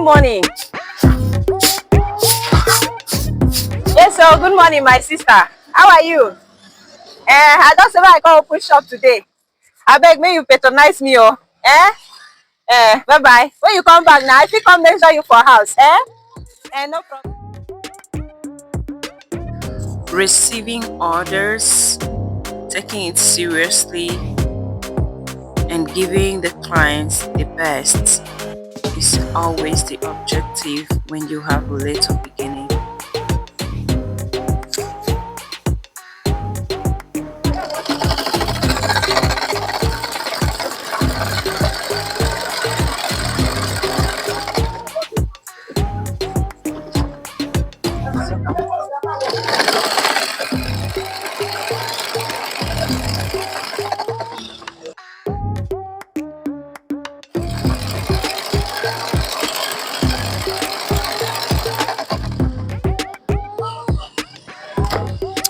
morning. Yes, sir. Good morning, my sister. How are you? I just say I go open shop today. I beg me you patronize me, oh. Bye bye. When you come back now, I think come measure you for house. No problem. Receiving orders, taking it seriously, and giving the clients the best is always the objective when you have a little beginning.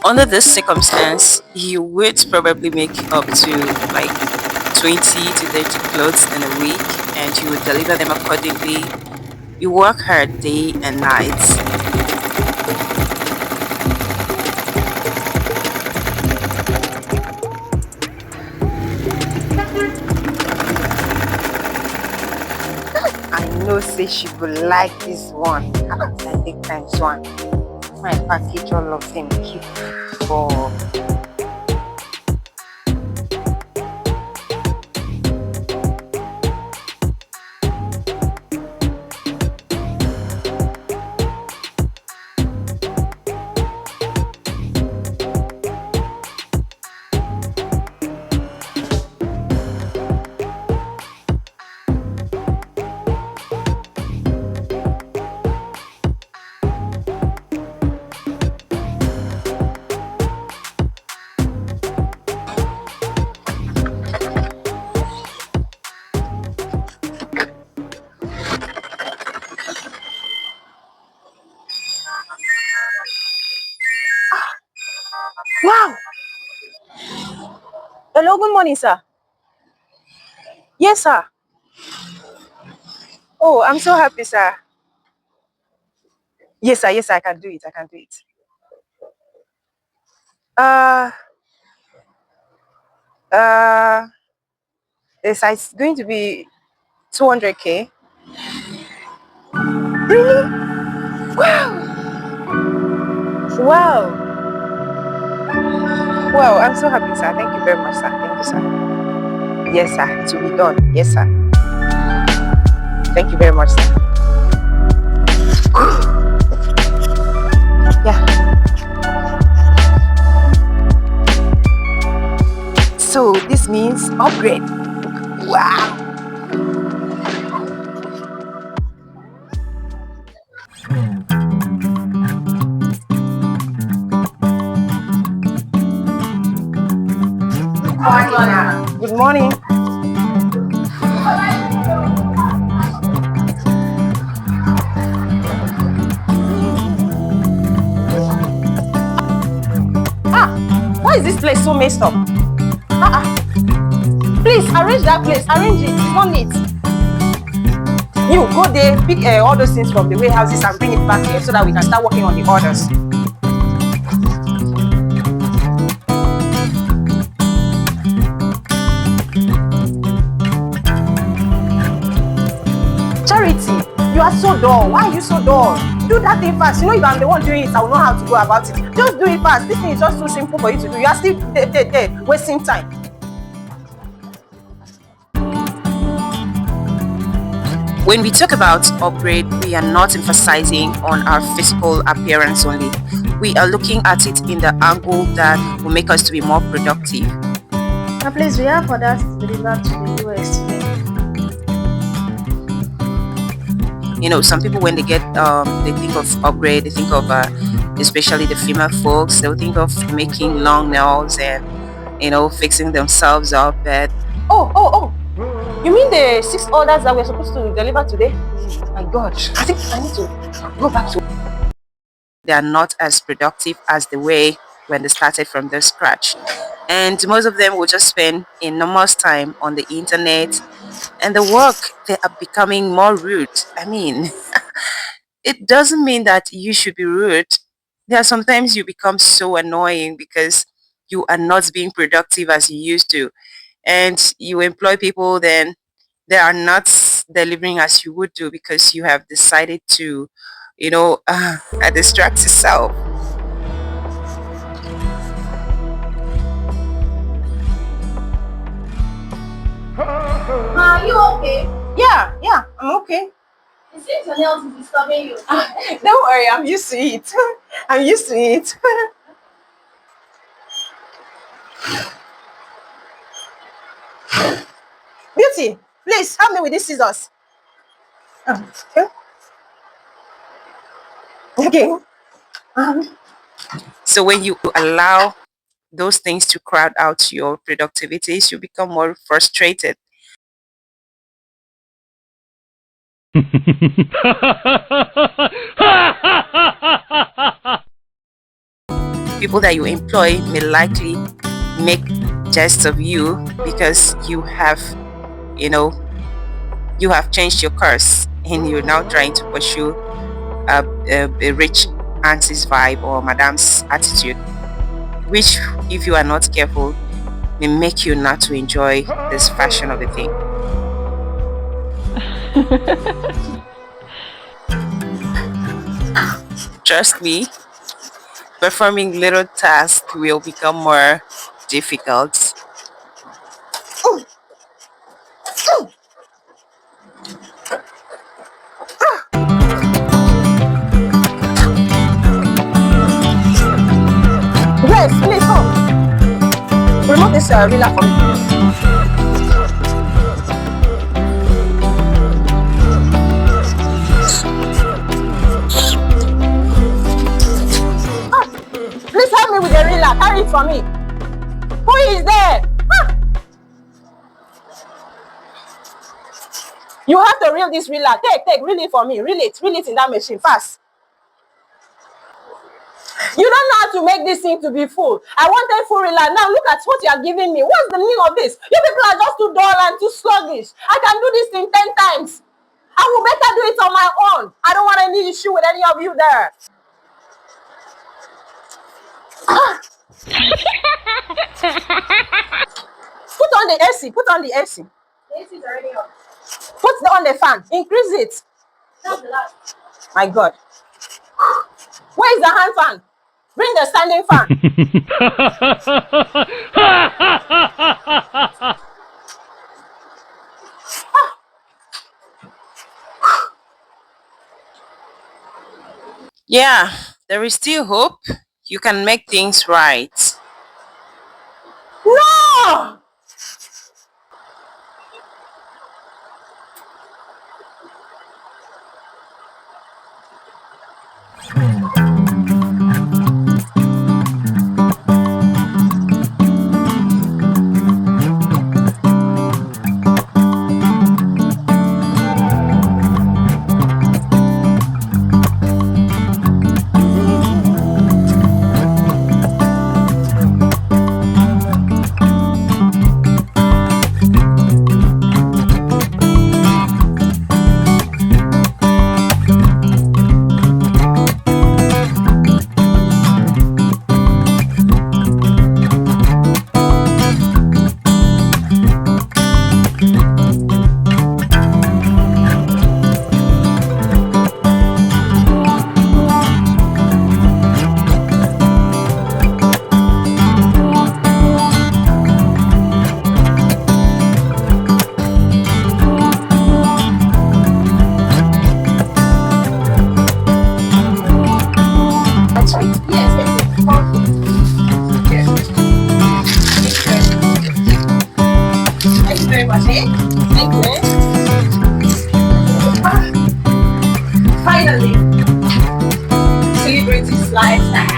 Under this circumstance, you would probably make up to like 20 to 30 clothes in a week, and you would deliver them accordingly. You work hard day and night. I know say she will like this one. I take times one. My package all of them keep for wow. Hello, good morning, sir. Yes, sir. Oh, I'm so happy, sir. Yes, sir. Yes, sir. I can do it. I can do it. Uh, uh, it's going to be 200K. Really? Wow. Wow. Wow. I'm so happy, sir. Thank you very much, sir. Thank you, sir. Yes, sir. It will be done. Yes, sir. Thank you very much, sir. Yeah. So this means upgrade. Wow. Good morning. Why is this place so messed up? Please arrange that place. Arrange it. It's not neat. You go there, pick all those things from the warehouses and bring it back here so that we can start working on the orders. Charity, you are so dull. Why are you so dull? Do that thing fast. You know, if I'm the one doing it, I will know how to go about it. Just do it fast. This thing is just too simple for you to do. You are still there, wasting time. When we talk about upgrade, we are not emphasizing on our physical appearance only. We are looking at it in the angle that will make us to be more productive. Please, we have orders to deliver to the US today. You know, some people when they get they think of upgrade, they think of especially the female folks, they'll think of making long nails and fixing themselves up. But Oh. You mean the 6 orders that we're supposed to deliver today? Oh my God. I think I need to go back to. they are not as productive as the way when they started from the scratch. And most of them will just spend enormous time on the internet and the work, they are becoming more rude. I mean, it doesn't mean that you should be rude. There are sometimes you become so annoying because you are not being productive as you used to, and you employ people, then they are not delivering as you would do because you have decided to, distract yourself. Are you okay? Yeah, I'm okay. It seems your nails is disturbing you. Don't worry, I'm used to it. I'm used to it. Beauty, please help me with these scissors. Okay. Okay. So when you allow those things to crowd out your productivities, you become more frustrated. People that you employ may likely make jests of you because you know, you have changed your course and you're now trying to pursue a rich auntie's vibe or madam's attitude, which, if you are not careful, may make you not to enjoy this fashion of a thing. Trust me, performing little tasks will become more difficult. Grace, please come. Remove this ruler for me. Please help me with the ruler. Carry it for me. Who is there? You have to reel this ruler. Take, reel it for me. Reel it in that machine fast. You don't know how to make this thing to be full. I wanted full ruler. Now look at what you are giving me. What's the meaning of this? You people are just too dull and too sluggish. I can do this thing 10 times. I will better do it on my own. I don't want any issue with any of you there. Put on the AC. Put on the AC. The AC is already on. Put on the fan. Increase it. That's the last. My God. Where is the hand fan? Bring the standing fan. Yeah, there is still hope. You can make things right. No! That's right. Thank you very much, eh? Thank you, eh? Finally, celebrity's lifestyle.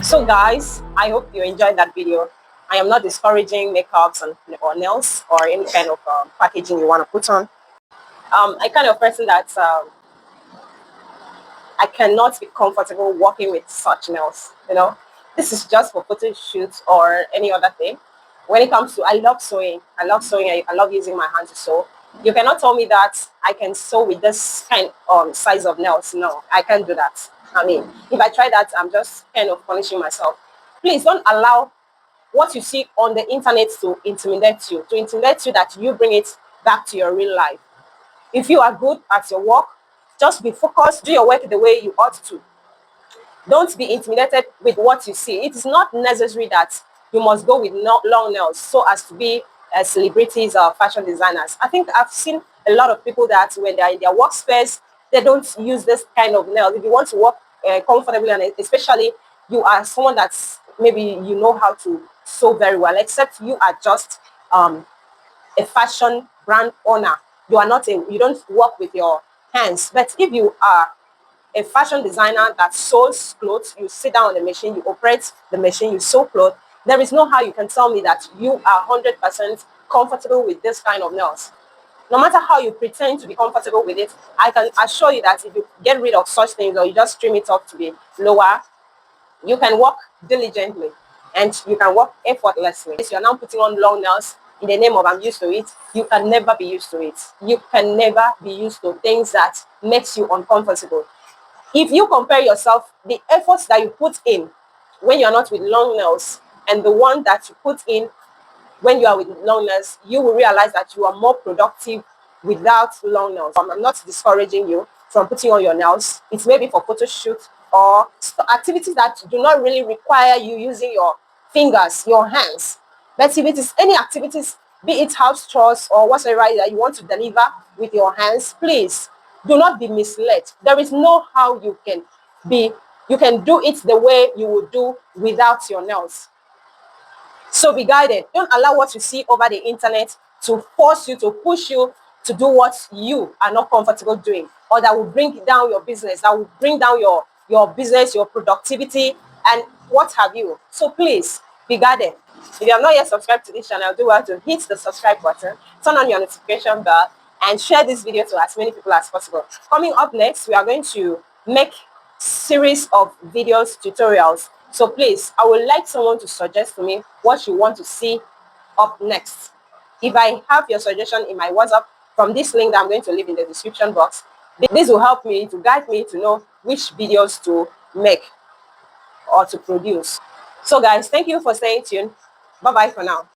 So guys, I hope you enjoyed that video. I am not discouraging makeups or nails or any kind of packaging you want to put on. I kind of person that I cannot be comfortable working with such nails. This is just for photo shoots or any other thing. when it comes to, I love sewing. I love using my hands to sew. You cannot tell me that I can sew with this kind size of nails. No, I can't do that. I mean, if I try that, I'm just kind of punishing myself. Please don't allow what you see on the internet to intimidate you that you bring it back to your real life. If you are good at your work, just be focused, do your work the way you ought to. Don't be intimidated with what you see. It is not necessary that you must go with long nails so as to be celebrities or fashion designers. I think I've seen a lot of people that when they're in their workspace, they don't use this kind of nails. If you want to work comfortably, and especially you are someone that's maybe you know how to sew very well, except you are just a fashion brand owner. You don't work with your hands. But if you are a fashion designer that sews clothes, you sit down on the machine, you operate the machine, you sew clothes, there is no how you can tell me that you are 100% comfortable with this kind of nails. No matter how you pretend to be comfortable with it, I can assure you that if you get rid of such things or you just trim it up to be lower, you can work diligently and you can work effortlessly. If you're now putting on long nails in the name of I'm used to it, you can never be used to it. You can never be used to things that makes you uncomfortable. If you compare yourself, the efforts that you put in when you're not with long nails and the one that you put in when you are with long nails, you will realize that you are more productive without long nails. I'm not discouraging you from putting on your nails. It's maybe for photo shoot or activities that do not really require you using your fingers, your hands. But if it is any activities, be it house chores or whatever that you want to deliver with your hands, please do not be misled. There is no how you can do it the way you would do without your nails. So be guided. Don't allow what you see over the internet to force you, to push you to do what you are not comfortable doing, or that will bring down your business, that will bring down your business, your productivity, and what have you. So please be guided. If you have not yet subscribed to this channel, do well to hit the subscribe button, turn on your notification bell, and share this video to as many people as possible. Coming up next, we are going to make series of videos, tutorials. So please, I would like someone to suggest to me what you want to see up next. If I have your suggestion in my WhatsApp from this link that I'm going to leave in the description box, this will help me to guide me to know which videos to make or to produce. So guys, thank you for staying tuned. Bye bye for now.